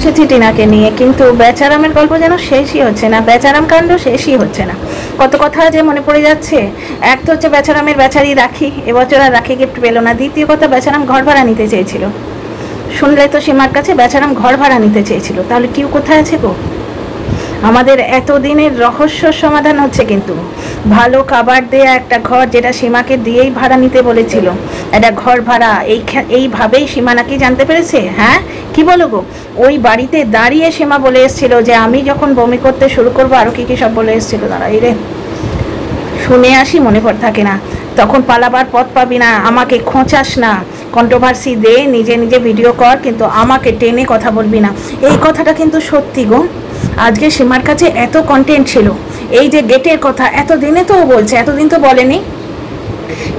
এসেছি টিনাকে নিয়ে, কিন্তু বেচারামের গল্প যেন শেষই হচ্ছে না, বেচারাম কাণ্ড শেষই হচ্ছে না। কত কথা যে মনে পড়ে যাচ্ছে। এক তো হচ্ছে বেচারামের বেচারি রাখি, এবছর আর রাখি গিফট পেলো না। দ্বিতীয় কথা, বেচারাম ঘর ভাড়া নিতে চেয়েছিল, শুনলে তো সীমার কাছে বেচারাম ঘর ভাড়া নিতে চেয়েছিল। তাহলে টিউ কোথায় আছে গো? আমাদের এতদিনের রহস্য সমাধান হচ্ছে কিন্তু। ভালো খাবার দেয়া একটা ঘর, যেটা সীমাকে দিয়েই ভাড়া নিতে বলেছিল, একটা ঘর ভাড়া এইভাবেই সীমা নাকি জানতে পেরেছে। হ্যাঁ, কি বলো গো? ওই বাড়িতে দাঁড়িয়ে সীমা বলে এসেছিল যে আমি যখন বমি করতে শুরু করবো আরও কী সব বলে এসেছিল। দাঁড়াই রে, শুনে আসি, মনে পড়ে থাকে না। তখন পালাবার পথ পাবি না, আমাকে খোঁচাস না, কন্ট্রোভার্সি দে, নিজে নিজে ভিডিও কর, কিন্তু আমাকে টেনে কথা বলবি না। এই কথাটা কিন্তু সত্যি গো। আজকে সীমার কাছে এত কন্টেন্ট ছিল, এই যে গেটের কথা এতদিনে তো বলছে, এতদিন তো বলেনি।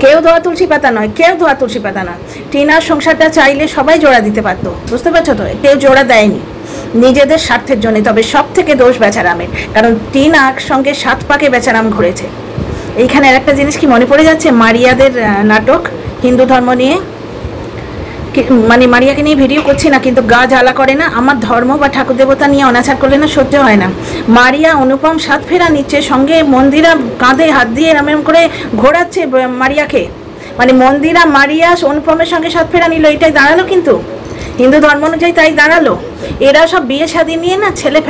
কেউ ধোয়া তুলসী পাতা নয়, কেউ ধোয়া তুলসী পাতা নয়। টিনার সংসারটা চাইলে সবাই জোড়া দিতে পারতো, বুঝতে পারছো তো? কেউ জোড়া দেয়নি, নিজেদের স্বার্থের জন্য। তবে সব থেকে দোষ বেচারামের, কারণ টিনার সঙ্গে 7 পাকে বেচারাম ঘুরেছে। এইখানে একটা জিনিস কি মনে পড়ে যাচ্ছে, মারিয়াদের নাটক হিন্দু ধর্ম নিয়ে। মানে মারিয়াকে নিয়ে ভিডিও করছি না, কিন্তু গা জ্বালা করে না? আমার ধর্ম বা ঠাকুর দেবতা নিয়ে অনাচার করলে না সহ্য হয় না। মারিয়া অনুপম 7 ফেরা নিচ্ছে, সঙ্গে মন্দিরা কাঁধে হাত দিয়ে এরম করে ঘোরাচ্ছে মারিয়াকে। মানে মন্দিরা মারিয়া অনুপমের সঙ্গে 7 ফেরা নিল, এটাই দাঁড়ালো কিন্তু হিন্দু ধর্ম অনুযায়ী, তাই দাঁড়ালো। এরা সব বিয়ে শাদী নিয়ে না ছেলে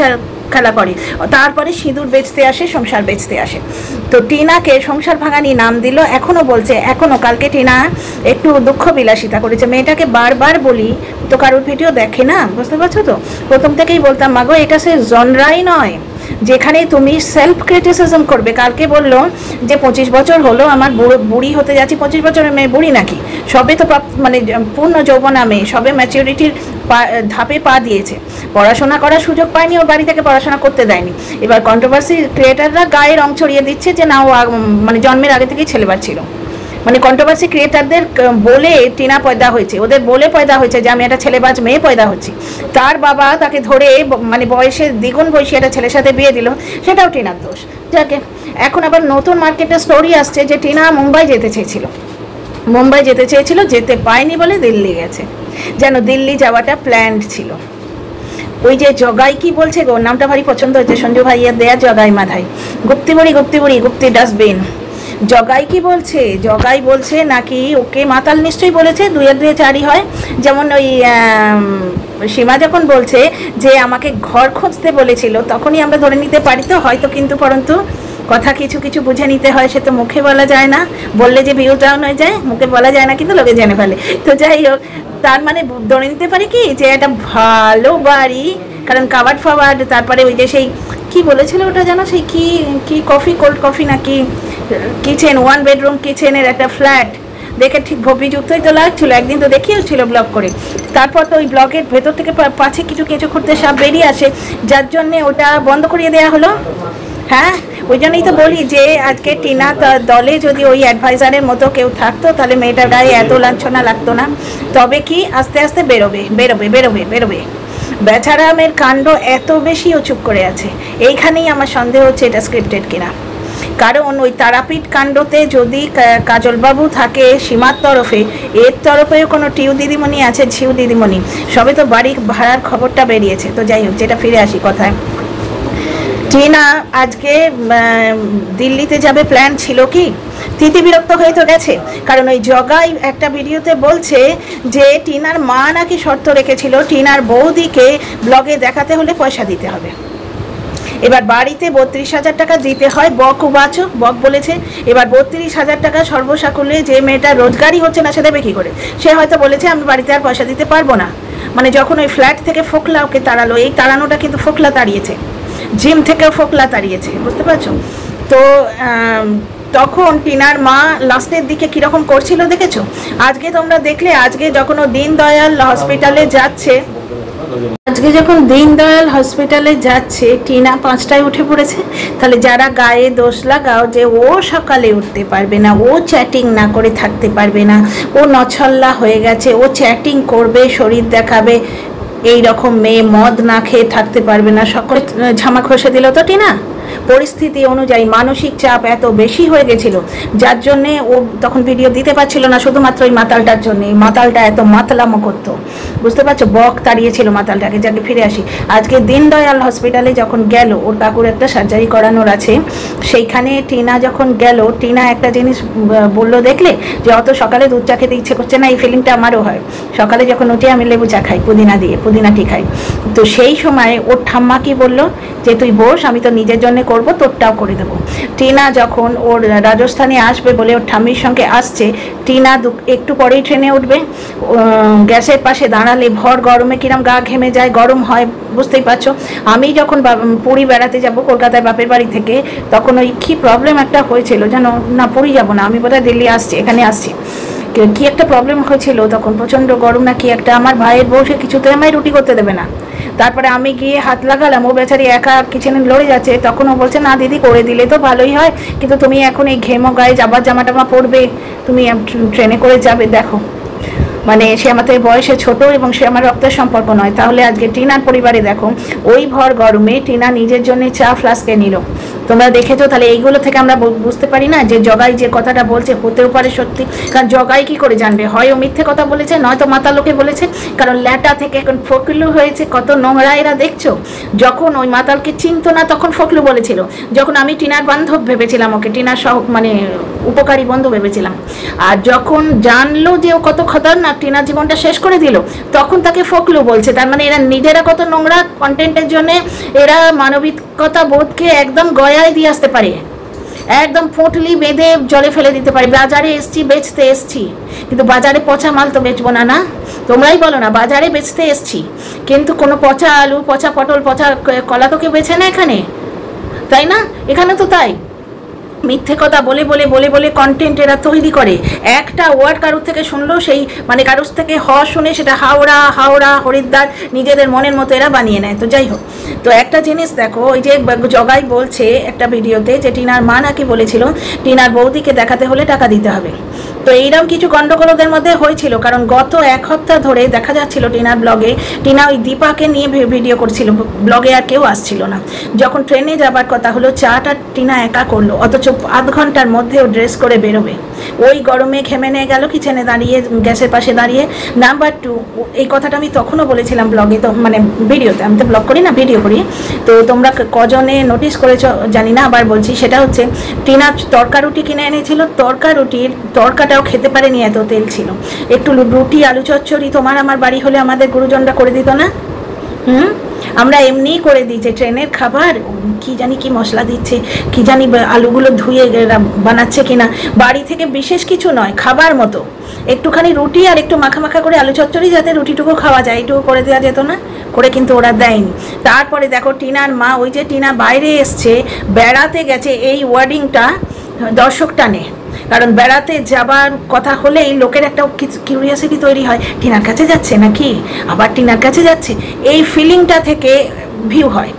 খেলা করে, তারপরে সিঁদুর বেচতে আসে, সংসার বেচতে আসে। তো টিনাকে সংসার ভাঙানি নাম দিল, এখনও বলছে, এখনও। কালকে টিনা একটু দুঃখ বিলাসিতা করেছে। মেয়েটাকে বারবার বলি, তো কারোর ভিডিও দেখে না, বুঝতে পারছো তো? প্রথম থেকেই বলতাম, মাগো এটা সে জনরাই নয় যেখানে তুমি সেলফ ক্রিটিসিজম করবে। কালকে বললো যে 25 বছর হলো আমার, বুড়ি হতে যাচ্ছি। 25 বছরের মেয়ে বুড়ি নাকি? সবে তো মানে পূর্ণ যৌবনা মেয়ে, সবে ম্যাচিউরিটির ধাপে পা দিয়েছে, পড়াশোনা করার সুযোগ পায়নি, ওর বাড়ি থেকে পড়াশোনা করতে দেয়নি। এবার কন্ট্রোভার্সি ক্রিয়েটাররা গায়ে রং ছড়িয়ে দিচ্ছে যে না, ও মানে জন্মের আগে থেকেই ছেলেবার ছিল। মানে কন্ট্রোভার্সি ক্রিয়েটারদের বলে টিনা পয়দা হয়েছে, ওদের বলে পয়দা হয়েছে যে আমি একটা ছেলেবাজ মেয়ে পয়দা হচ্ছি। তার বাবা তাকে ধরে মানে বয়সের দ্বিগুণ বয়সী একটা ছেলের সাথে বিয়ে দিল, সেটাও টিনার দোষ। যাকে এখন আবার নতুন মার্কেটে স্টোরি আসছে যে টিনা মুম্বাই যেতে চেয়েছিল, যেতে পায়নি বলে দিল্লি গেছে। যেন দিল্লি যাওয়াটা প্ল্যান্ড ছিল। ওই যে জগাই কি বলছে গো, নামটা ভারী পছন্দ হয়েছে, সঞ্জু ভাইয়ের দেয়া, জগাই মাধাই। গুপ্তি গুপ্তি ডাস্টবিন। জগাই কি বলছে? জগাই বলছে নাকি ওকে মাতাল নিশ্চয়ই বলেছে, 2 আর 2 4ই হয়। যেমন ওই সীমা যখন বলছে যে আমাকে ঘর খুঁজতে বলেছিল, তখনই আমরা ধরে নিতে পারি তো হয়তো, কিন্তু পরন্তু কথা কিছু কিছু বুঝে নিতে হয়, সে তো মুখে বলা যায় না। বললে যে ভিউ ডাউন হয়ে যায়, মুখে বলা যায় না, কিন্তু লোকে জেনে ফেলে। তো যাই হোক, তার মানে ধরে নিতে পারি কি যে একটা ভালো বাড়ি, কারণ কাবার্ড ফাবার্ড, তারপরে ওই যে সেই কি বলেছিল ওটা যেন, সেই কি কফি, কোল্ড কফি নাকি কিচেন, 1 বেডরুম কিচেনের একটা ফ্ল্যাট দেখে ঠিক ভবিযুক্তই তো লাগছিল। একদিন তো দেখিয়েছিল ব্লগ করে, তারপর তো ওই ব্লগের ভেতর থেকে পাছে কিছু কেঁচো খুঁড়তে সাপ বেরিয়ে আসে, যার জন্যে ওটা বন্ধ করিয়ে দেওয়া হলো। হ্যাঁ, ওই জন্যই তো বলি যে আজকে টিনা দলে যদি ওই অ্যাডভাইজারের মতো কেউ থাকতো, তাহলে মেয়েটার গায়ে এত লাঞ্ছনা লাগতো না। তবে কি আস্তে আস্তে বেরোবে। বেচারামের কাণ্ড এত বেশিও চুপ করে আছে, এইখানেই আমার সন্দেহ হচ্ছে এটা স্ক্রিপ্টেড কিনা। কারণ ওই তারাপীঠ কাণ্ডতে যদি কাজলবাবু থাকে সীমার তরফে, এর তরফেও কোনো টিউ দিদিমণি আছে, ঝিউ দিদিমণি, সবে তো বাড়ি ভাড়ার খবরটা বেরিয়েছে। তো যাই হোক, যেটা ফিরে আসি কথায়, টিনা আজকে দিল্লিতে যাবে প্ল্যান ছিল কি? তিতি বিরক্ত হয়ে তো গেছে, কারণ ওই জগাই একটা ভিডিওতে বলছে যে টিনার মা নাকি শর্ত রেখেছিল টিনার বৌদিকে ব্লগে দেখাতে হলে পয়সা দিতে হবে। এবার বাড়িতে 32,000 টাকা দিতে হয়, বক বলেছে। এবার 32,000 টাকা সর্বসাকুল্যে যে মেয়েটা রোজগারই হচ্ছে না, সে দেবে কী করে? সে হয়তো বলেছে আমি বাড়িতে আর পয়সা দিতে পারবো না। মানে যখন ওই ফ্ল্যাট থেকে ফোকলা ওকে তাড়ালো, এই তাড়ানোটা কিন্তু ফোকলা তাড়িয়েছে, জিম থেকেও ফোকলা তাড়িয়েছে, বুঝতে পারছো তো? তখন টিনার মা লাস্টের দিকে কীরকম করছিল দেখেছো? আজকে তোমরা দেখলে, আজকে যখন ও দীনদয়াল হসপিটালে যাচ্ছে, টিনা 5টায় উঠে পড়েছে। তাহলে যারা গায়ে দোষ লাগাও যে ও সকালে উঠতে পারবে না, ও চ্যাটিং না করে থাকতে পারবে না, ও নছল্লা হয়ে গেছে, ও চ্যাটিং করবে, শরীর দেখাবে, এই রকম মেয়ে মদ না খেয়ে থাকতে পারবে না, সকলে ঝামা খসে দিল তো টিনা। পরিস্থিতি অনুযায়ী মানসিক চাপ এত বেশি হয়ে গেছিল, যার জন্যে ও তখন ভিডিও দিতে পারছিল না, শুধুমাত্র ওই মাতালটার জন্য। এই মাতালটা এত মাতলামো করতো, বুঝতে পারছো, বক তাড়িয়েছিল মাতালটাকে। যাকে ফিরে আসি, আজকে দীনদয়াল হসপিটালে যখন গেল, ওর কাকুর একটা সার্জারি করানোর আছে, সেইখানে টিনা যখন গেল, টিনা একটা জিনিস বললো দেখলে, যে অত সকালে দুধ চা খেতে ইচ্ছে করছে না। এই ফিলিংটা আমারও হয়, সকালে যখন উঠে আমি লেবু চা খাই পুদিনা দিয়ে, পুদিনা টি খাই। তো সেই সময় ওর ঠাম্মা কি বললো, যে তুই বস, আমি তো নিজের জন্য করবো, তোরটাও করে দেবো। টিনা যখন ওর রাজস্থানে আসবে বলে ওর ঠাম্মির সঙ্গে আসছে, টিনা একটু পরেই ট্রেনে উঠবে। গ্যাসের পাশে দাঁড়ালে ভর গরমে কিরম গা ঘেমে যায়, গরম হয়, বুঝতেই পারছো। আমি যখন পুরী বেড়াতে যাব কলকাতায় বাপের বাড়ি থেকে, তখন ওই কী প্রবলেম একটা হয়েছিল যেন, না পুরী যাব না, আমি বোধহয় দিল্লি আসছি, এখানে আসছি, কি একটা প্রবলেম হয়েছিল তখন, প্রচণ্ড গরম না কি একটা। আমার ভাইয়ের বউ সে কিছুতে আমায় রুটি করতে দেবে না। তারপরে আমি গিয়ে হাত লাগালাম, ও বেচারি একা কিচেনে লড়ে যাচ্ছে, তখন ও বলছে না দিদি করে দিলে তো ভালোই হয়, কিন্তু তুমি এখন এই ঘেমো গায়ে যাবার জামা টামা পরবে, তুমি ট্রেনে করে যাবে। দেখো, মানে সে আমাদের বয়সে ছোট এবং সে আমার রক্তের সম্পর্ক নয়। তাহলে আজকে টিনার পরিবারে দেখো, ওই ভর গরমে টিনা নিজের জন্য চা ফ্লাস্কে নিল। তোমরা দেখেছো? তাহলে এইগুলো থেকে আমরা বুঝতে পারি না যে জগাই যে কথাটা বলছে হতেও পারে সত্যি। কারণ জগাই কি করে জানবে, হয় ও মিথ্যে কথা বলেছে, নয়তো মাতা লোকে বলেছে। কারণ ল্যাটা থেকে এখন ফকলু হয়েছে, কত নোংরা এরা দেখছো। যখন ওই মাতালকে চিনতো না তখন ফকলু বলেছিল, যখন আমি টিনার বান্ধব ভেবেছিলাম ওকে, টিনার সহ মানে উপকারী বন্ধু ভেবেছিলাম, আর যখন জানলো যে ও কত খতরনাক, টিনার জীবনটা শেষ করে দিল, তখন তাকে ফকলু বলছে। তার মানে এরা নিজেরা কত নোংরা কন্টেন্টের জন্য এরা মানবিকতা বোধকে একদম গয়ায় দিয়ে আসতে পারে, একদম ফোঁটলি বেঁধে জলে ফেলে দিতে পারে। বাজারে এসছি, বেচতে এসছি, কিন্তু বাজারে পচা মাল তো বেচবো না, না তোমরাই বলো না, বাজারে বেচতে এসছি, কিন্তু কোনো পচা আলু, পচা পটল, পচা কলা তো কেউ বেছে না এখানে, তাই না? এখানে তো তাই মিথ্যে কথা বলে বলে বলে বলে কন্টেন্ট এরা তৈরি করে। একটা ওয়ার্ড কারোর থেকে শুনলেও সেই মানে কারোর থেকে শুনে সেটা হাওড়া হাওড়া হরিদ্বার নিজেদের মনের মতো এরা বানিয়ে নেয়। তো যাই হোক, তো একটা জিনিস দেখো, ওই যে জগাই বলছে একটা ভিডিওতে যে টিনার মা নাকি বলেছিল টিনার বৌদিকে দেখাতে হলে টাকা দিতে হবে। তো এইরকম কিছু গণ্ডগোল ওদের মধ্যে হয়েছিল, কারণ গত এক সপ্তাহ ধরে দেখা যাচ্ছিল টিনার ব্লগে, টিনা ওই দীপাকে নিয়ে ভিডিও করছিল, ব্লগে আর কেউ আসছিল না। যখন ট্রেনে যাবার কথা হলো, চাটা টিনা একা করলো, অথচ আধ ঘন্টার মধ্যেও ড্রেস করে বেরোবে। ওই গরমে ঘেমে নিয়ে গেল কিচেনে দাঁড়িয়ে, গ্যাসের পাশে দাঁড়িয়ে। নাম্বার 2, এই কথাটা আমি তখনও বলেছিলাম ব্লগে, তো মানে ভিডিওতে, আমি তো ব্লগ করি না, ভিডিও করি। তো তোমরা কজনে নোটিস করেছো জানি না, আবার বলছি, সেটা হচ্ছে টিনা তড়কা রুটি কিনে এনেছিল, তড়কা রুটির তড়কাটাও খেতে পারেনি, এত তেল ছিল। একটু রুটি আলু চচ্চড়ি তোমার আমার বাড়ি হলে আমাদের গুরুজনরা করে দিত না? আমরা এমনিই করে দিয়েছে ট্রেনের খাবার, কি জানি কি মশলা দিচ্ছে, কি জানি আলুগুলো ধুয়ে বানাচ্ছে কিনা, বাড়ি থেকে বিশেষ কিছু নয়, খাবার মতো একটুখানি রুটি আর একটু মাখা মাখা করে আলু চচ্চড়ি, যাতে রুটিটুকু খাওয়া যায়, এইটুকু করে দেওয়া যেত না? করে কিন্তু ওরা দেয়নি। তারপরে দেখো টিনার মা, ওই যে টিনা বাইরে এসছে, বেড়াতে গেছে, এই ওয়ার্ডিংটা দর্শক টানে, কারণ বেড়াতে যাবার কথা হলেই লোকের একটা কিউরিয়াসিটি তৈরি হয়, টিনার কাছে যাচ্ছে নাকি, আবার টিনার কাছে যাচ্ছে, এই ফিলিংটা থেকে ভিউ হয়।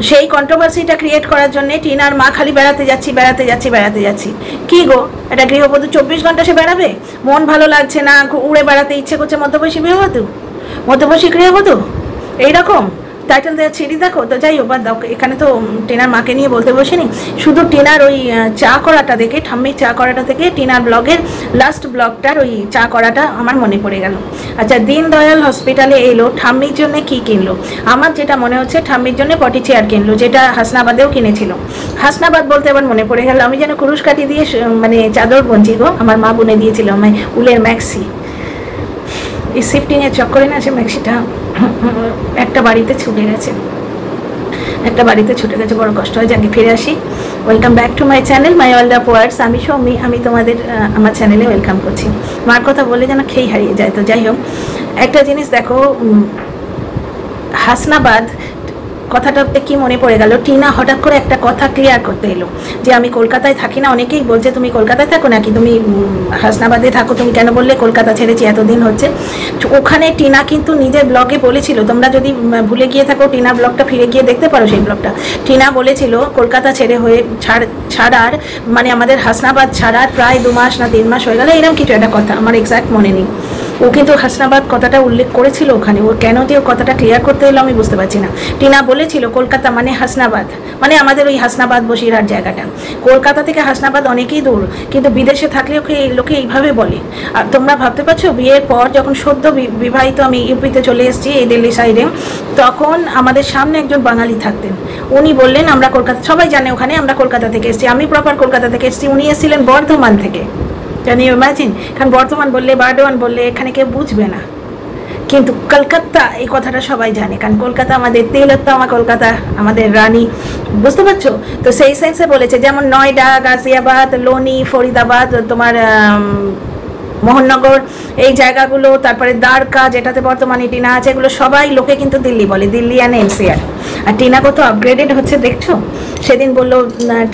সেই কন্ট্রোভার্সিটা ক্রিয়েট করার জন্য টিনার মা খালি বেড়াতে যাচ্ছি বেড়াতে যাচ্ছি বেড়াতে যাচ্ছি। কী গো, একটা গৃহবধূ 24 ঘন্টা সে বেড়াবে? মন ভালো লাগছে না, উড়ে বেড়াতে ইচ্ছে করছে, মধ্যবয়সী গৃহবধূ, মধ্যবয়সী গৃহবধূ এইরকম টাইটেল দেওয়া ছিঁড়ি। দেখো, তো যাই হোক, দাও, এখানে তো টিনার মাকে নিয়ে বলতে বসিনি, শুধু টিনার ওই চা করাটা দেখে, ঠাম্মির চা করাটা থেকে টিনার ব্লগের লাস্ট ব্লগটার ওই চা করাটা আমার মনে পড়ে গেল। আচ্ছা, দীনদয়াল হসপিটালে এলো, ঠাম্মির জন্য কি কিনলো? আমার যেটা মনে হচ্ছে ঠাম্মির জন্য পটি চেয়ার কিনলো, যেটা হাসনাবাদেও কিনেছিল। হাসনাবাদ বলতে আবার মনে পড়ে গেল, আমি যেন কুরুশ কাটি দিয়ে মানে চাদর বঞ্চি গো, আমার মা বুনে দিয়েছিল আমায় উলের ম্যাক্সি। এই শিফটিংয়ের চক্করে না সে ম্যাক্সিটা একটা বাড়িতে ছুটে গেছে, বড় কষ্ট হয়। যাকে ফিরে আসি, welcome back to my channel my world of words. আমি সৌমি, আমি তোমাদের আমার চ্যানেলে ওয়েলকাম করছি। মার কথা বলে যেন খেই হারিয়ে যায়। তো যাই হোক, একটা জিনিস দেখো, হাসনাবাদ কথাটাতে কি মনে পড়ে গেল, টিনা হঠাৎ করে একটা কথা ক্লিয়ার করতে এলো যে আমি কলকাতায় থাকি না। অনেকেই বলছে তুমি কলকাতায় থাকো নাকি, তুমি হাসনাবাদে থাকো, তুমি কেন বললে কলকাতা ছেড়েছি, এতদিন হচ্ছে। ওখানে টিনা কিন্তু নিজের ব্লগে বলেছিল, তোমরা যদি ভুলে গিয়ে থাকো টিনার ব্লগটা ফিরে গিয়ে দেখতে পারো, সেই ব্লগটা। টিনা বলেছিল কলকাতা ছেড়ে হয়ে ছাড়ার মানে আমাদের হাসনাবাদ ছাড়ার প্রায় 2 মাস না 3 মাস হয়ে গেল, এরকম কিছু একটা কথা, আমার এক্স্যাক্ট মনে নেই। ও কিন্তু হাসনাবাদ কথাটা উল্লেখ করেছিল ওখানে, ও কেন যে ও কথাটা ক্লিয়ার করতে এলো আমি বুঝতে পারছি না। টিনা বলেছিল কলকাতা মানে হাসনাবাদ, মানে আমাদের ওই হাসনাবাদ বসিরহাট জায়গাটা, কলকাতা থেকে হাসনাবাদ অনেকই দূর, কিন্তু বিদেশে থাকলে ওকে লোকে এইভাবে বলে। আর তোমরা ভাবতে পারছো বিয়ের পর যখন সদ্য বিবাহিত আমি ইউপিতে চলে এসেছি এই দিল্লি সাইডে, তখন আমাদের সামনে একজন বাঙালি থাকতেন, উনি বললেন আমরা কলকাতা, সবাই জানে ওখানে আমরা কলকাতা থেকে এসেছি, আমি প্রপার কলকাতা থেকে এসেছি, উনি এসেছিলেন বর্ধমান থেকে। জানি ইমাজিন, কারণ বর্ধমান বললে বারডোয়ান বললে এখানে কেউ বুঝবে না, কিন্তু কলকাতা এই কথাটা সবাই জানে, কারণ কলকাতা আমাদের তেলত্তমা, কলকাতা আমাদের রানী, বুঝতে পারছো? তো সেই সেন্সে বলেছে, যেমন নয়ডা, গাজিয়াবাদ, লোনি, ফরিদাবাদ, তোমার মোহননগর, এই জায়গাগুলো, তারপরে দ্বারকা যেটাতে বর্তমানে টিনা আছে, এগুলো সবাই লোকে কিন্তু দিল্লি বলে, দিল্লি অ্যান্ড এনসিআর। আর টিনা কত আপগ্রেডেড হচ্ছে দেখছো, সেদিন বললো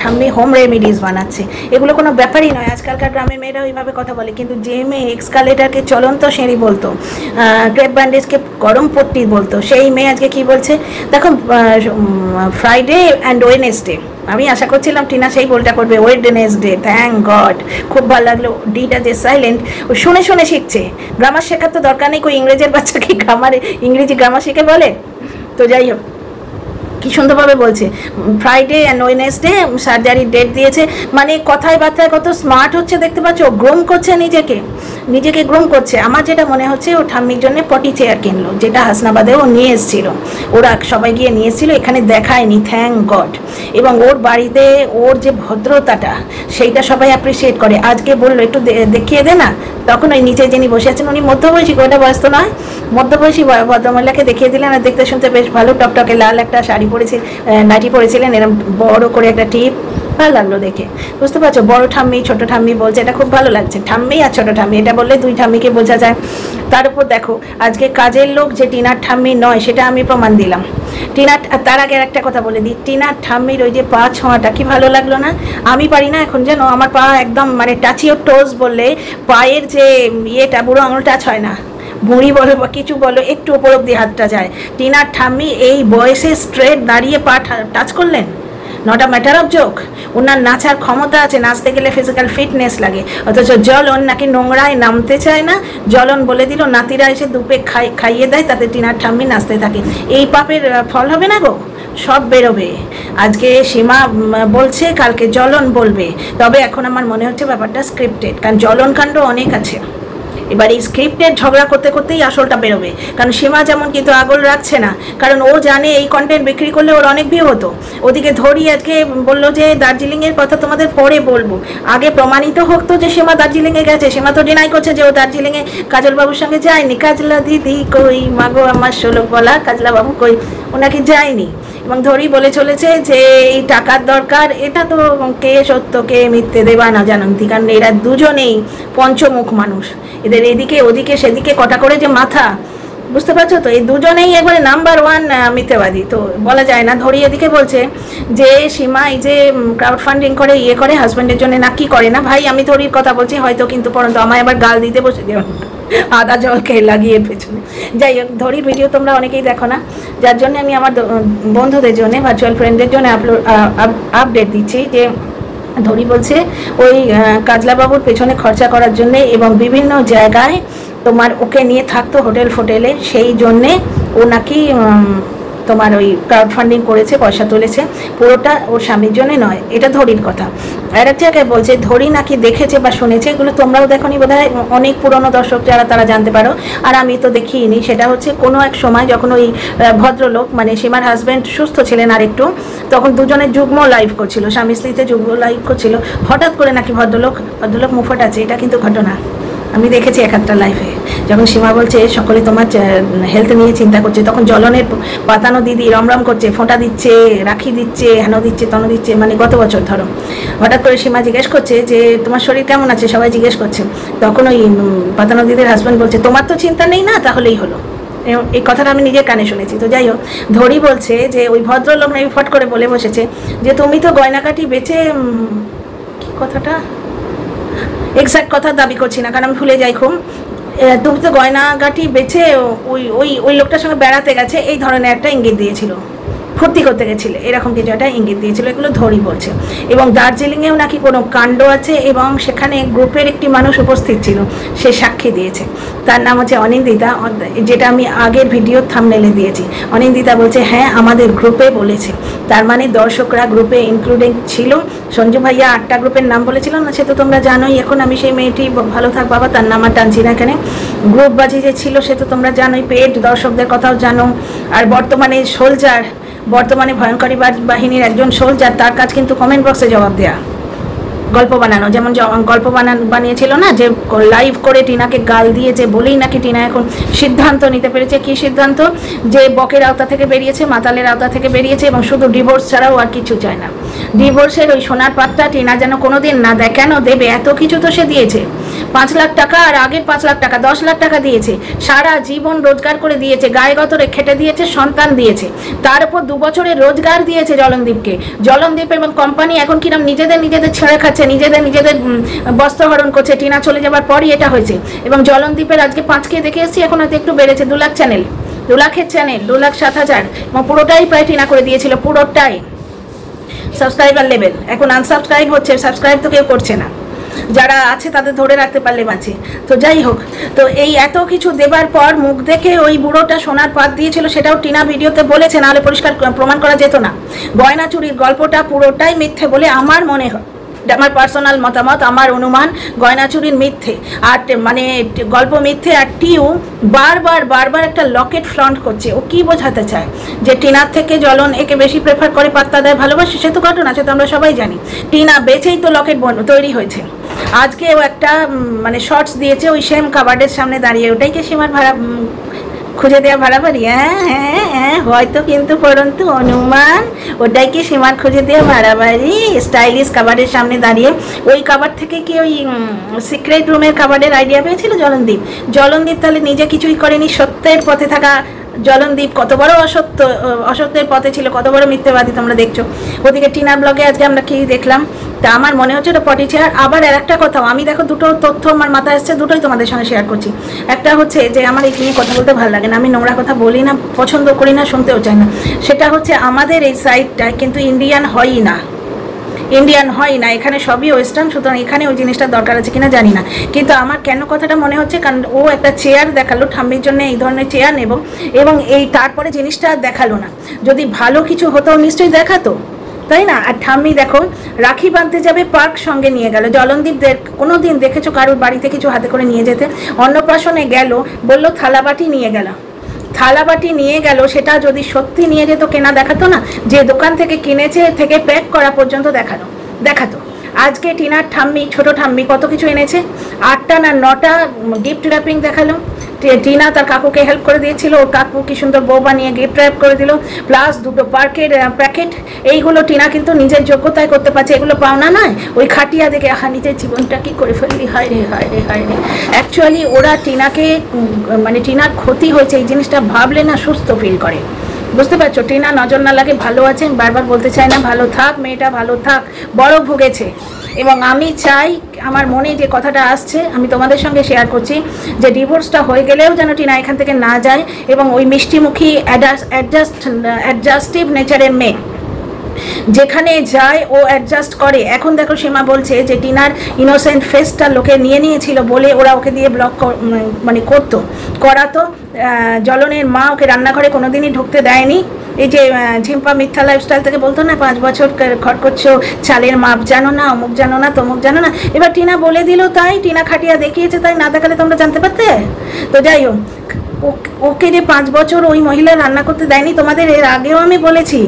ঠাম্মি হোম রেমিডিস বানাচ্ছে, এগুলো কোনো ব্যাপারই নয়। আজকালকার গ্রামের মেয়েরা ওইভাবে কথা বলে, কিন্তু যে মেয়ে এক্সকালেটারকে চলন্ত সিঁড়ি বলতো, ক্রেপ ব্যান্ডেজকে গরম পট্টি বলতো, সেই মেয়ে আজকে কি বলছে দেখো, ফ্রাইডে অ্যান্ড ওয়েডনেসডে, আমি আশা করছিলাম টিনা সেই বলটা করবে, ওয়েডনেসডে, থ্যাংক গড, খুব ভালো লাগলো। ডিটা যে সাইলেন্ট, ও শুনে শুনে শিখছে, গ্রামার শেখার তো দরকার নেই, কই ইংরেজের বাচ্চাকে ইংরেজি গ্রামার শিখে বলে। তো যাই হোক, কি সুন্দরভাবে বলছে, ফ্রাইডে অ্যান্ড ওয়েডনেসডে সার্জারির ডেট দিয়েছে, মানে কথায় বার্তায় কত স্মার্ট হচ্ছে দেখতে পাচ্ছ, গ্রোম করছে নিজেকে গ্রোম করছে। আমার যেটা মনে হচ্ছে ও ঠাম্মির জন্য পটি চেয়ার কিনলো, যেটা হাসনাবাদে ও নিয়ে এসেছিল, ওরা সবাই গিয়ে নিয়ে এসেছিল, এখানে দেখায়নি, থ্যাংক গড। এবং ওর বাড়িতে ওর যে ভদ্রতাটা সেইটা সবাই অ্যাপ্রিসিয়েট করে। আজকে বললো একটু দেখিয়ে দে না, তখন ওই নিচে যিনি বসে আছেন উনি মধ্যবয়সী, ওটা বয়স তো নয়, মধ্যবয়সী ভদ্রমহিলাকে দেখিয়ে দিলেন, আর দেখতে শুনতে বেশ ভালো, টকটকে লাল একটা শাড়ি পরেছে, নাইটি পরেছিলেন, এরকম বড় করে একটা টিপ, ভালো লাগলো দেখে, বুঝতে পারছো? বড় ঠাম্মি ছোট ঠাম্মি বলছে, এটা খুব ভালো লাগছে, ঠাম্মি আর ছোট ঠাম্মি, এটা বললে দুই ঠাম্মিকে বোঝা যায়। তার উপর দেখো আজকে কাজের লোক যে টিনার ঠাম্মি নয় সেটা আমি প্রমাণ দিলাম। টিনার, তার আগে একটা কথা বলে দিই, টিনার ঠাম্মির ওই যে পা ছোঁয়াটা কি ভালো লাগলো না? আমি পারি না এখন, যেন আমার পা একদম মানে টাচি ও টোজ বললে পায়ের যে ইয়েটা, বুড়ো আঙুল টাচ হয় না, ভুঁড়ি বলো বা কিছু বলো, একটু ওপর অব্দি হাতটা যায়। টিনার ঠাম্মি এই বয়সে স্ট্রেট দাঁড়িয়ে পা টাচ করলেন, not a matter of joke. ওনার নাচার ক্ষমতা আছে, নাচতে গেলে ফিজিক্যাল ফিটনেস লাগে, অথচ জলন নাকি নোংরায় নামতে চায় না, জলন বলে দিল, নাতিরা এসে দুপে খাইয়ে দেয়, তাতে টিনার ঠাম্মি নাচতে থাকে। এই পাপের ফল হবে না গো, সব বেরোবে। আজকে সীমা বলছে, কালকে জলন বলবে, তবে এখন আমার মনে হচ্ছে ব্যাপারটা স্ক্রিপ্টেড, কারণ জলন কাণ্ড অনেক আছে। এবার এই স্ক্রিপ্টের ঝগড়া করতে করতেই আসলটা বেরোবে, কারণ সীমা যেমন কিন্তু আগল রাখছে না, কারণ ও জানে এই কন্টেন্ট বিক্রি করলে ওর অনেক ভিউ হতো। ওদিকে ধরি আজকে বললো যে দার্জিলিংয়ের কথা তোমাদের পরে বলবো, আগে প্রমাণিত হোক তো যে সীমা দার্জিলিংয়ে গেছে। সীমা তো ডিনাই করছে যে ও দার্জিলিংয়ে কাজলবাবুর সঙ্গে যায়নি, কাজলা দিদি কই, মাগো আমার ষোলক বলা কাজলা বাবু কই, ওনাকে যায়নি। এবং ধরি বলে চলেছে যে এই টাকার দরকার, এটা তো কে সত্য কে মিথ্যে দেবা না জানন্তি, কারণ এরা দুজনেই পঞ্চমুখ মানুষ, এদের এদিকে ওদিকে সেদিকে কটা করে যে মাথা, বুঝতে পারছো তো? এই দুজনেই একবারে নাম্বার ওয়ান মিথ্যাবাদী, তো বলা যায় না। ধরি এদিকে বলছে যে সীমা এই যে ক্রাউড ফান্ডিং করে ইয়ে করে হাজব্যান্ডের জন্য, না কি করে না ভাই, আমি ধরির কথা বলছি হয়তো, কিন্তু পরন্তু আমায় আবার গাল দিতে বসে দিও আদা জলকে লাগিয়ে পেছনে। যাই হোক, ধরির ভিডিও তোমরা অনেকেই দেখো না, যার জন্য আমি আমার বন্ধুদের জন্য, ভার্চুয়াল ফ্রেন্ডদের জন্য আপডেট দিচ্ছি যে ধরি বলছে ওই কাজলাবাবুর পেছনে খরচা করার জন্যে এবং বিভিন্ন জায়গায় তোমার ওকে নিয়ে থাকতো হোটেল ফোটেলে, সেই জন্যে ও নাকি তোমার ওই ক্রাউড ফান্ডিং করেছে, পয়সা তুলেছে, পুরোটা ওর স্বামীর জন্য নয়, এটা ধরির কথা। আর এক জায়গায় বলছে ধরি নাকি দেখেছে বা শুনেছে, এগুলো তোমরাও দেখোনি বোধহয়, অনেক পুরনো দর্শক যারা তারা জানতে পারো, আর আমি তো দেখিনি। সেটা হচ্ছে কোনো এক সময় যখন ওই ভদ্রলোক মানে সীমার হাজব্যান্ড সুস্থ ছিলেন আর একটু, তখন দুজনের যুগ্ম লাইভ করছিল, স্বামী স্ত্রীতে যুগ্ম লাইভ করছিল, হঠাৎ করে নাকি ভদ্রলোক মুফট আছে, এটা কিন্তু ঘটনা, আমি দেখেছি এক একটা লাইফে। যখন সীমা বলছে সকলে তোমার হেলথ নিয়ে চিন্তা করছে, তখন জলনের পাতানো দিদি রমরম করছে, ফোঁটা দিচ্ছে, রাখি দিচ্ছে, হেন দিচ্ছে, তন দিচ্ছে, মানে গত বছর ধরো। হঠাৎ করে সীমা জিজ্ঞেস করছে যে তোমার শরীর কেমন আছে, সবাই জিজ্ঞেস করছে, তখন ওই পাতানো দিদির হাজব্যান্ড বলছে তোমার তো চিন্তা নেই না, তাহলেই হলো। এই কথাটা আমি নিজের কানে শুনেছি। তো যাই হোক, ধরি বলছে যে ওই ভদ্রলোক নাকি ফট করে বলে বসেছে যে তুমি তো গয়নাকাটি বেচে, কি কথাটা এক্সাক্ট কথা দাবি করছি না কারণ আমি ভুলে যাই খুব, তুমি তো গয়নাগাটি বেচে ওই ওই ওই লোকটার সঙ্গে বেড়াতে গেছে, এই ধরনের একটা ইঙ্গিত দিয়েছিল। ফুর্তি করতে গেছিলে, এরকম কিছু একটা ইঙ্গিত দিয়েছিল, এগুলো ধরি বলছে। এবং দার্জিলিংয়েও নাকি কোনো কাণ্ড আছে এবং সেখানে গ্রুপের একটি মানুষ উপস্থিত ছিল, সে সাক্ষী দিয়েছে। তার নাম হচ্ছে অনিন্দিতা, যেটা আমি আগের ভিডিওর থাম্বনেলে দিয়েছি। অনিন্দিতা বলছে হ্যাঁ আমাদের গ্রুপে বলেছে, তার মানে দর্শকরা গ্রুপে ইনক্লুডিং ছিল। সঞ্জু ভাইয়া 8টা গ্রুপের নাম বলেছিল না, সে তো তোমরা জানোই। এখন আমি সেই মেয়েটি, ভালো থাক বাবা, তার নাম আর টানছি না এখানে, গ্রুপবাজি যে ছিল সে তো তোমরা জানোই, পেড দর্শকদের কথাও জানো। আর বর্তমানে সোলজার, বর্তমানে ভয়ঙ্করী বাহিনীর একজন সোলজার, তার কাজ কিন্তু কমেন্ট বক্সে জবাব দেয়া, গল্প বানানো। যেমন গল্প বানিয়েছিল না, যে লাইভ করে টিনাকে গাল দিয়েছে বলেই নাকি টিনা এখন সিদ্ধান্ত নিতে পেরেছে। কি সিদ্ধান্ত? যে বকের আওতা থেকে বেরিয়েছে, মাতালের আওতা থেকে বেরিয়েছে এবং শুধু ডিভোর্স ছাড়াও আর কিছু চায় না। ডিভোর্সের ওই সোনার পাতটা টিনা যেন কোনোদিন না দেয়। কেন দেবে? এত কিছু তো সে দিয়েছে, 5 লাখ টাকা, আর আগের 5 লাখ টাকা, 10 লাখ টাকা দিয়েছে, সারা জীবন রোজগার করে দিয়েছে, গায়ে গতরে খেটে দিয়েছে, সন্তান দিয়েছে, তার উপর 2 বছরের রোজগার দিয়েছে জলনদীপকে। জলনদীপ এবং কোম্পানি এখন কিরম নিজেদের ছেড়ে খাচ্ছে, নিজেদের বস্ত্রহরণ করছে। টিনা চলে যাবার পরই এটা হয়েছে। এবং জলনদীপের আজকে 5K দেখে এসেছি, এখন হয়তো একটু বেড়েছে, 2 লাখ চ্যানেল, 2 লাখের চ্যানেল, 2,07,000, এবং পুরোটাই প্রায় টিনা করে দিয়েছিল, পুরোটাই সাবস্ক্রাইবার লেভেল। এখন আনসাবস্ক্রাইব হচ্ছে, সাবস্ক্রাইব তো কেউ করছে না, যারা আছে তাদের ধরে রাখতে পারলে বাঁচে। তো যাই হোক, তো এই এত কিছু দেবার পর মুখ দেখে ওই বুড়োটা সোনার পাত দিয়েছিল, সেটাও টিনা ভিডিওতে বলেছে, নাহলে পরিষ্কার প্রমাণ করা যেত না। গয়না চুরির গল্পটা পুরোটাই মিথ্যে বলে আমার মনে হয়, আমার পার্সোনাল মতামত, আমার অনুমান, গয়না চুরির মিথ্যে। আর মানে গল্প মিথ্যে। আর টিউ বারবার একটা লকেট ফ্লন্ট করছে। ও কি বোঝাতে চায়? যে টিনার থেকে জ্বলন একে বেশি প্রেফার করে, পাত্তা দেয়, ভালোবাসে, সে তো ঘটনা, সে তো আমরা সবাই জানি। টিনা বেচেই তো লকেট তৈরি হয়েছে। আজকে ও একটা মানে শর্টস দিয়েছে ওই সেম কাবার্ডের সামনে দাঁড়িয়ে, ওটাই কি সীমার ভাড়া খুঁজে দেওয়া ভাড়াবাড়ি? হ্যাঁ হয়তো, কিন্তু পরন্তু অনুমান, ওটাই কি সীমার খুঁজে দেওয়া ভাড়াবাড়ি? স্টাইলিশ কাবার্ডের সামনে দাঁড়িয়ে, ওই কাবার্ড থেকে কি ওই সিক্রেট রুমের কাবার্ডের আইডিয়া পেয়েছিল জলনদীপ? তাহলে নিজে কিছুই করেনি, সত্যের পথে থাকা জলনদীপ কত বড় অসত্যের পথে ছিল, কত বড় মিথ্যেবাদী তোমরা দেখছো। ওদিকে টিনার ব্লগে আজকে আমরা কি দেখলাম, তা আমার মনে হচ্ছে ওটা পটি চেয়ার। আবার আর একটা কথাও আমি, দেখো, দুটো তথ্য আমার মাথায় আসছে, দুটোই তোমাদের সঙ্গে শেয়ার করছি। একটা হচ্ছে যে আমার এই নিয়ে কথা বলতে ভালো লাগে না, আমি নোংরা কথা বলি না, পছন্দ করি না, শুনতেও চাই না। সেটা হচ্ছে আমাদের এই সাইডটা কিন্তু ইন্ডিয়ান হয় না, এখানে সবই ওয়েস্টার্ন, সুতরাং এখানে ওই জিনিসটা দরকার আছে কিনা জানি না। কিন্তু আমার কেন কথাটা মনে হচ্ছে, কারণ ও একটা চেয়ার দেখালো, ঠাম্মির জন্য এই ধরনের চেয়ার নেব, এবং এই তারপরে জিনিসটা দেখালো না। যদি ভালো কিছু হতো নিশ্চয়ই দেখাতো, তাই না? আর ঠাম্মি দেখো, রাখি বাঁধতে যাবে, পার্ক সঙ্গে নিয়ে গেল। জলনদীপদের কোনো দিন দেখেছো কারোর বাড়িতে কিছু হাতে করে নিয়ে যেতে? অন্নপ্রাশনে গেল, বললো থালাবাটি নিয়ে গেল, সেটা যদি সত্যি নিয়ে যেত, কেনা দেখাতো না? যে দোকান থেকে কিনেছে থেকে প্যাক করা পর্যন্ত দেখাতো। আজকে টিনার ঠাম্মি, ছোট ঠাম্মি কত কিছু এনেছে, 8টা না 9টা গিফট র্যাপিং দেখালো। টিনা তার কাকুকে হেল্প করে দিয়েছিল, ওর কাকু কি সুন্দর বউ বানিয়ে গিফট র্যাপ করে দিল, প্লাস 2টো পার্কের প্যাকেট। এইগুলো টিনা কিন্তু নিজের যোগ্যতায় করতে পারছে, এগুলো পাওনা নয়। ওই খাটিয়া দেখে নিজের জীবনটা কি করে ফেললি, হায় রে। অ্যাকচুয়ালি ওরা টিনাকে, মানে টিনার ক্ষতি হয়েছে এই জিনিসটা ভাবলে না সুস্থ ফিল করে, বুঝতে পারছো? টিনা নজর না লাগে, ভালো আছে, বারবার বলতে চাই না, ভালো থাক মেয়েটা, ভালো থাক, বড় ভুগেছে। এবং আমি চাই, আমার মনে যে কথাটা আসছে আমি তোমাদের সঙ্গে শেয়ার করছি, যে ডিভোর্সটা হয়ে গেলেও যেন টিনা এখান থেকে না যায়, এবং ওই মিষ্টিমুখী অ্যাডজাস্টিভ নেচারের মেয়ে যেখানে যায় ও অ্যাডজাস্ট করে। এখন দেখো সীমা বলছে যে টিনার ইনোসেন্ট ফেসটা লোকে নিয়েছিল বলে ওরা ওকে দিয়ে ব্লক মানে করাতো। জলনের মা ওকে রান্নাঘরে কোনোদিনই ঢুকতে দেয়নি। এই যে ঝিম্পা মিথ্যা লাইফস্টাইল থেকে বলতো না, 5 বছর ঘর করছো, চালের মাপ জানো না, অমুক জানো না, তমুক জানো না। এবার টিনা বলে দিল, তাই টিনা খাটিয়া দেখিয়েছে, তাই না দেখালে তোমরা জানতে পারতে? তো যাই হোক, ওকে যে 5 বছর ওই মহিলা রান্না করতে দেয়নি, তোমাদের এর আগেও আমি বলেছি।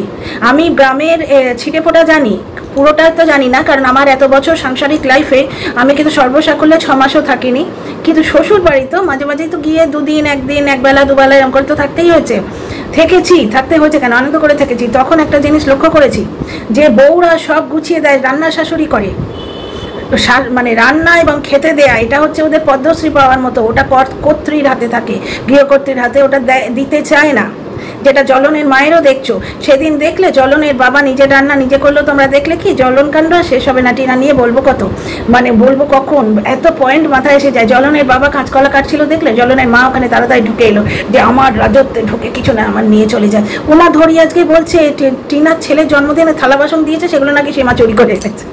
আমি গ্রামের ছিটে ফোটা জানি, পুরোটা তো জানি না, কারণ আমার এত বছর সাংসারিক লাইফে আমি কিন্তু সর্বসাকুল্যে 6 মাসও থাকিনি। কিন্তু শ্বশুর বাড়ি তো মাঝে মাঝেই তো গিয়ে 2 দিন, 1 দিন, 1 বেলা 2 বেলা এরকম করে তো থাকতে হয়েছে, কেন আনন্দ করে থেকেছি। তখন একটা জিনিস লক্ষ্য করেছি, যে বউরা সব গুছিয়ে দেয়, রান্না শাশুড়ি করে, মানে রান্না এবং খেতে দেয়া, এটা হচ্ছে ওদের পদ্মশ্রী পাওয়ার মতো। ওটা কর্ত্রীর হাতে থাকে, গৃহকর্ত্রীর হাতে, ওটা দিতে চায় না। যেটা জ্বলনের মায়েরও দেখছো। সেদিন দেখলে জ্বলনের বাবা নিজে রান্না নিজে করলো, তোমরা দেখলে কি জ্বলন কাণ্ড শেষ হবে না। টিনা নিয়ে বলবো কত, মানে বলবো কখন, এত পয়েন্ট মাথায় এসে যায়। জ্বলনের বাবা কাঁচকলা কাটছিল দেখলে, জ্বলনের মা ওখানে তাড়াতাড়ি ঢুকে এলো যে আমার রাজত্বে ঢুকে কিছু না আমার নিয়ে চলে যায়। ওমা ধরি আজকে বলছে টিনার ছেলের জন্মদিনে থালা বাসন দিয়েছে, সেগুলো নাকি সীমা চুরি করে এনেছে।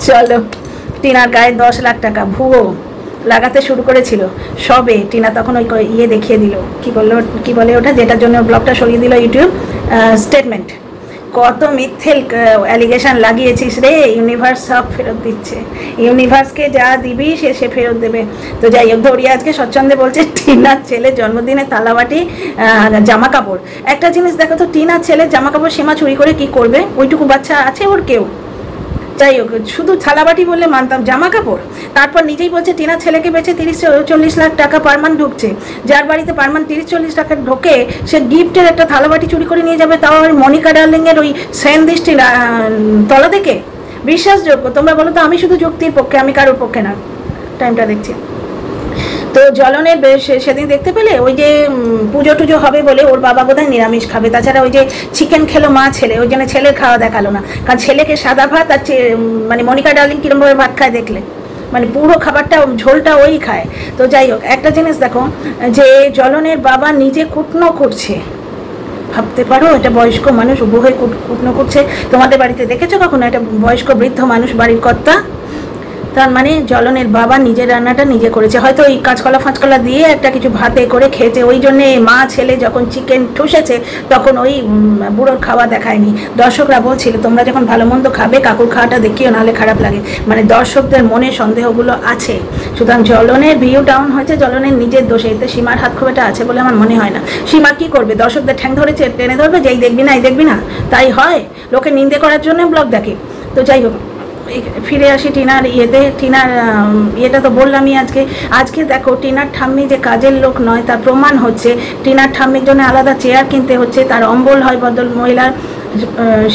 চলো, টিনার গায়ে 10 লাখ টাকা ভুয়ো লাগাতে শুরু করেছিল সবে। টিনা তখন ওই ইয়ে দেখিয়ে দিল, কি বলে ওটা, যেটার জন্য ব্লগটা সরিয়ে দিল ইউটিউব, স্টেটমেন্ট। কত মিথ্যে অ্যালিগেশন লাগিয়েছিস রে, ইউনিভার্স সব ফেরত দিচ্ছে। ইউনিভার্সকে যা দিবি সে ফেরত দেবে। তো যাই হোক, ধরিয়া আজকে স্বচ্ছন্দে বলছে টিনার ছেলের জন্মদিনে তালাবাটি জামা কাপড়। একটা জিনিস দেখো তো, টিনার ছেলের জামা কাপড় সীমা চুরি করে কি করবে? ওইটুকু বাচ্চা আছে ওর কেউ? যাই হোক, শুধু থালাবাটি বললে মানতাম, জামা কাপড়। তারপর নিজেই বলছে টিনার ছেলেকে বেচে 30-40 লাখ টাকা পার মান্থ ঢুকছে। যার বাড়িতে পার মান্থ 30-40 টাকা ঢোকে, সে গিফটের একটা থালাবাটি চুরি করে নিয়ে যাবে, তাও ওই মনিকা ডার্লিংয়ের ওই সেন দৃষ্টির তলা দেখে? বিশ্বাসযোগ্য? তোমরা বলো তো। আমি শুধু যুক্তির পক্ষে, আমি কারোর পক্ষে না। টাইমটা দেখছি। তো জ্বলনের সেদিন দেখতে পেলে ওই যে পুজো টুজো হবে বলে ওর বাবা বোধহয় নিরামিষ খাবে। তাছাড়া ওই যে চিকেন খেলো মা ছেলে, ওই জন্য ছেলের খাওয়া দেখালো না। কারণ ছেলেকে সাদা ভাত আর মানে মনিকা ডার্লিং কিরমভাবে ভাত খায় দেখলে, মানে পুরো খাবারটা ঝোলটা ওই খায়। তো যাই হোক, একটা জিনিস দেখো, যে জ্বলনের বাবা নিজে কুটনো করছে। ভাবতে পারো, এটা বয়স্ক মানুষ উবু হয়ে কুটনো করছে। তোমাদের বাড়িতে দেখেছো কখনো একটা বয়স্ক বৃদ্ধ মানুষ বাড়ির কর্তা? তার মানে জ্বলনের বাবা নিজের রান্নাটা নিজে করেছে, হয়তো ওই কাঁচকলা ফাঁচকলা দিয়ে একটা কিছু ভাতে করে খেয়েছে। ওই জন্যে মা ছেলে যখন চিকেন ঠুসেছে তখন ওই বুড়োর খাওয়া দেখায়নি। দর্শকরা বলছিল তোমরা যখন ভালো মন্দ খাবে কাকুর খাওয়াটা দেখিও, নাহলে খারাপ লাগে। মানে দর্শকদের মনে সন্দেহগুলো আছে। সুতরাং জ্বলনের ভিউ ডাউন হয়েছে জ্বলনের নিজের দোষে। এতে সীমার হাত খুব একটা আছে বলে আমার মনে হয় না। সীমা কি করবে? দর্শকদের ঠ্যাং ধরেছে, টেনে ধরবে যে এই দেখবি না এই দেখবি না? তাই হয়, লোকে নিন্দে করার জন্য ব্লগ দেখে। তো যাই হোক, ফিরে আসি টিনার ইয়েতে। টিনার ইয়েটা তো বললামই আজকে দেখো, টিনার ঠাম্মি যে কাজের লোক নয় তার প্রমাণ হচ্ছে। টিনার ঠাম্মির জন্য আলাদা চেয়ার কিনতে হচ্ছে, তার অম্বল হয় বদল মহিলার,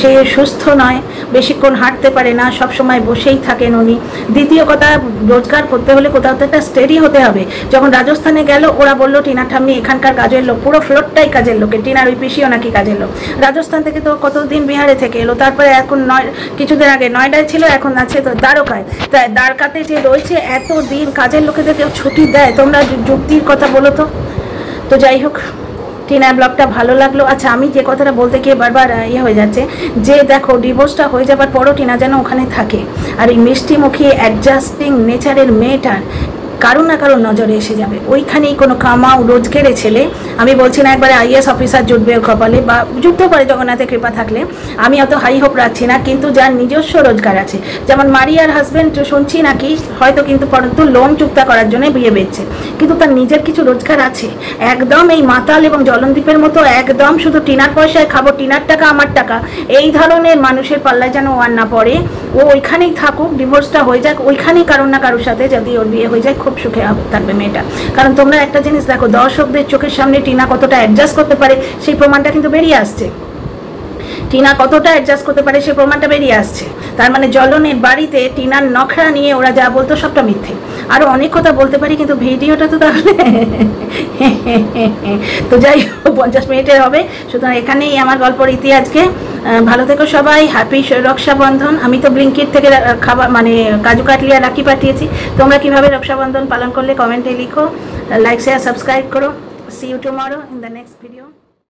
সে সুস্থ নয়, বেশিক্ষণ হাঁটতে পারে না, সব সময় বসেই থাকেন উনি। দ্বিতীয় কথা, রোজগার করতে হলে কোথাও তো একটা স্টেডি হতে হবে। যখন রাজস্থানে গেল ওরা বললো টিনার ঠাম্মি এখানকার কাজের লোক, পুরো ফ্লোরটাই কাজের লোকের। টিনার ওই পিসিও নাকি কাজের লোক। রাজস্থান থেকে তো কতদিন বিহারে থেকে এলো, তারপরে এখন কিছুদিন আগে নয়ডায় ছিল, এখন আছে তো দ্বারকায়। তাই দ্বারকাতে যে রয়েছে এত দিন, কাজের লোকেদের কেউ ছুটি দেয়? তোমরা যুক্তির কথা বলো তো। তো যাই হোক, টিনার ব্লগটা ভালো লাগলো। আচ্ছা, আমি যে কথাটা বলতে গিয়ে বারবার হয়ে যাচ্ছে, যে দেখো ডিভোর্সটা হয়ে যাবার পরও টিনা যেন ওখানে থাকে। আর এই মিষ্টিমুখী অ্যাডজাস্টিং নেচারের মেয়েটার কারণ না কারণ নজরে এসে যাবে। ওইখানেই কোনো কামাও রোজগারের ছেলে, আমি বলছি না একবারে আইএস অফিসার জুটবে কপালে, বা জুটতেও পারে জগন্নাথের কৃপা থাকলে, আমি অত হাই হোপ রাখছি না। কিন্তু যার নিজস্ব রোজগার আছে, যেমন মারিয়ার হাজব্যান্ড শুনছি নাকি হয়তো, কিন্তু পরন্তু লোন চুক্তা করার জন্য বিয়ে বেচছে, কিন্তু তার নিজের কিছু রোজগার আছে। একদম এই মাতাল এবং জলনদীপের মতো একদম শুধু টিনার পয়সায় খাবো, টিনার টাকা আমার টাকা, এই ধরনের মানুষের পাল্লায় যেন ও আর না পড়ে। ও ওইখানেই থাকুক, ডিভোর্সটা হয়ে যাক ওইখানেই কারোর না কারোর সাথে, যদি ওর বিয়ে হয়ে যায় খুব সুখে থাকবে মেয়েটা। কারণ তোমরা একটা জিনিস দেখো, দর্শকদের চোখের সামনে টিনা কতটা অ্যাডজাস্ট করতে পারে সেই প্রমাণটা কিন্তু বেরিয়ে আসছে। টিনা কতটা অ্যাডজাস্ট করতে পারে সেই প্রমাণটা বেরিয়ে আসছে। তার মানে জ্বলনের বাড়িতে টিনার নখরা নিয়ে ওরা যা বলতো সবটা মিথ্যে। আরও অনেক কথা বলতে পারি, কিন্তু ভিডিওটা তো তাহলে তো যাই হোক, 50 মিনিটের হবে। সুতরাং এখানেই আমার গল্পর ইতি আজকে। ভালো থেকো সবাই, হ্যাপি রক্ষাবন্ধন। আমি তো ব্লিঙ্কিট থেকে খাবার মানে কাজু কাটলি আর রাখি পাঠিয়েছি। তোমরা কীভাবে রক্ষাবন্ধন পালন করলে কমেন্টে লিখো, লাইক শেয়ার সাবস্ক্রাইব করো। See you tomorrow in the next video.